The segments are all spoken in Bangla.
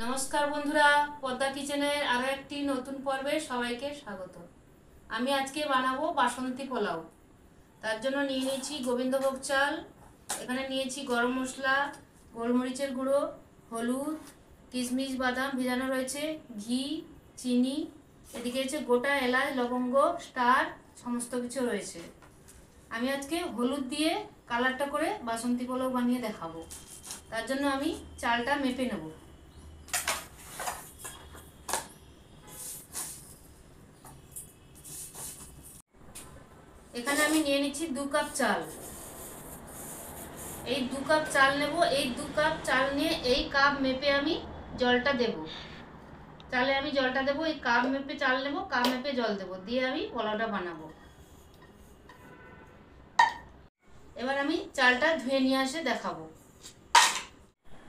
নমস্কার বন্ধুরা, পদ্মা কিচেনের আরো একটি নতুন পর্বে সবাইকে স্বাগত। আমি আজকে বানাবো বাসন্তী পোলাও। তার জন্য নিয়ে নিয়েছি গোবিন্দভোগ চাল, এখানে নিয়েছি গরম মশলা, গোলমরিচের গুঁড়ো, হলুদ, কিশমিশ, বাদাম ভেজানো রয়েছে, ঘি, চিনি, এদিকে হচ্ছে গোটা এলাচ, লবঙ্গ, স্টার, সমস্ত কিছু রয়েছে। আমি আজকে হলুদ দিয়ে কালারটা করে বাসন্তী পোলাও বানিয়ে দেখাবো। তার জন্য আমি চালটা মেপে নেব। এখানে আমি নিয়ে নিচ্ছি 2 কাপ চাল। এই 2 কাপ চাল নেব। এই 2 কাপ চাল নিয়ে এই কাপ মেপে আমি জলটা দেব। চালে আমি জলটা দেব, এই কাপ মেপে চাল নেব, কাপ মেপে জল দেব, দিয়ে আমি পোলাওটা বানাবো। এবার আমি চালটা ধুয়ে নিয়ে এসে দেখাবো।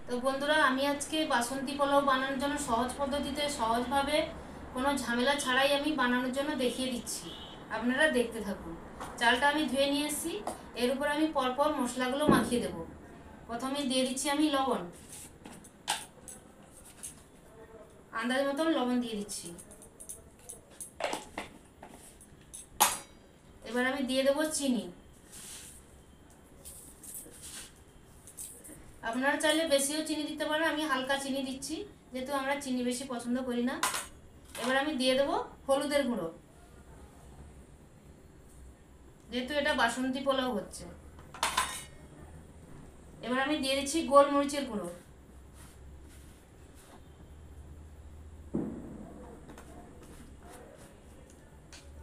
তো বন্ধুরা, আমি আজকে বাসন্তী পোলাও বানানোর জন্য সহজ পদ্ধতিতে, সহজভাবে, কোনো ঝামেলা ছাড়াই আমি বানানোর জন্য দেখিয়ে দিচ্ছি। আপনারা দেখতে থাকুন। চালটা আমি ধুয়ে নিয়ে এসেছি। এর উপর আমি পরপর মশলাগুলো মাখিয়ে দেব। প্রথমে দিয়ে দিচ্ছি আমি লবণ, আন্দাজ মতন লবণ দিয়ে দিচ্ছি। এবার আমি দিয়ে দেবো চিনি। আপনারা চাইলে বেশিও চিনি দিতে পারেন, আমি হালকা চিনি দিচ্ছি, যেহেতু আমরা চিনি বেশি পছন্দ করি না। এবার আমি দিয়ে দেবো হলুদের গুঁড়ো, যেহেতু এটা বাসন্তী পোলাও হচ্ছে। এবার আমি দিয়ে দিচ্ছি গোলমরিচের গুঁড়ো।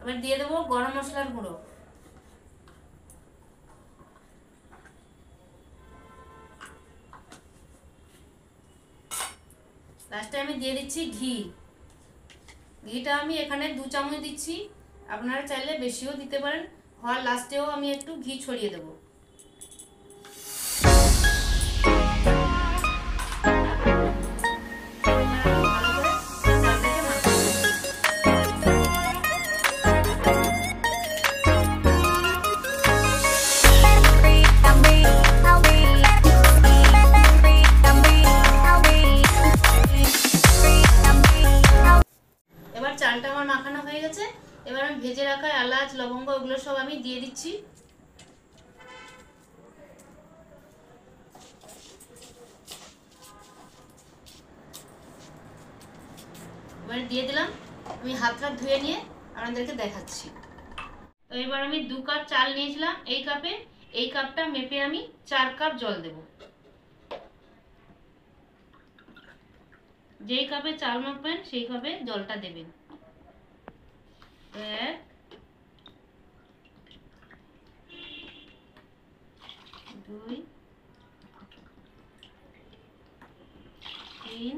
এবার দিয়ে দেবো গরম মশলার গুঁড়ো। লাস্টে আমি দিয়ে দিচ্ছি ঘি। ঘিটা আমি এখানে 2 চামচ দিচ্ছি, আপনারা চাইলে বেশিও দিতে পারেন। হওয়ার লাস্টেও আমি একটু ঘি ছড়িয়ে দেবো। চালটা আমার মাখানো হয়ে গেছে। এবার আমি ভেজে রাখা এলাচ, লবঙ্গ, ওগুলো সব আমি দিয়ে দিচ্ছি। এবার দিয়ে দিলাম। আমি হাতটা ধুয়ে নিয়ে আপনাদেরকে দেখাচ্ছি। তো এবার আমি 2 কাপ চাল নিয়েছিলাম, এই কাপে, এই কাপটা মেপে আমি 4 কাপ জল দেব। যেই কাপে চাল মাপবেন সেই কাপে জলটা দেবেন। 1 2 3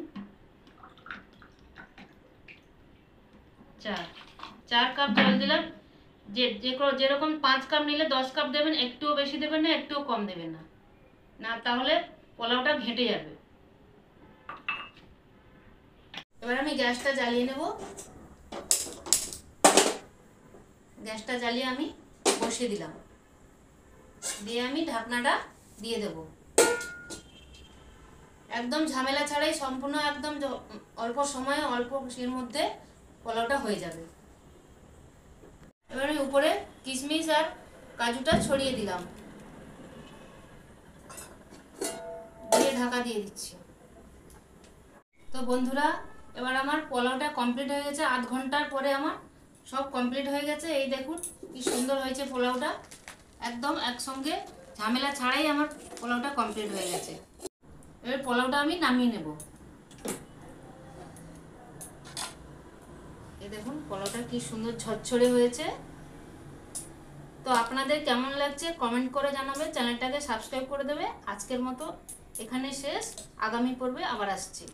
4 4 কাপ জল দিলাম। যেরকম 5 কাপ নিলে 10 কাপ দেবেন, একটুও বেশি দেবেন না, একটুও কম দেবেন না, না তাহলে পোলাওটা ঘেঁটে যাবে। এবার আমি গ্যাসটা জ্বালিয়ে নেব। গ্যাসটা জ্বালিয়ে আমি বসিয়ে দিলাম, দিয়ে আমি ঢাকনাটা দিয়ে দেব। একদম ঝামেলা ছাড়াই, সম্পূর্ণ একদম অল্প সময়ে, অল্প এর মধ্যে পোলাওটা হয়ে যাবে। এবার আমি উপরে কিশমিশ আর কাজুটা ছড়িয়ে দিলাম, দিয়ে ঢাকা দিয়ে দিচ্ছি। তো বন্ধুরা, এবার আমার পোলাওটা কমপ্লিট হয়ে গেছে। 8 ঘন্টার পরে আমার সব কমপ্লিট হয়ে গেছে। এই দেখুন কি সুন্দর হয়েছে পোলাওটা, একদম একসঙ্গে ঝামেলা ছাড়াই আমার পোলাওটা কমপ্লিট হয়ে গেছে। এবার পোলাওটা আমি নামিয়ে নেব। এই দেখুন পোলাওটা কি সুন্দর ঝরঝরে হয়েছে। তো আপনাদের কেমন লাগছে কমেন্ট করে জানাবে, চ্যানেলটাকে সাবস্ক্রাইব করে দেবে। আজকের মতো এখানে শেষ, আগামী পর্বে আবার আসছি।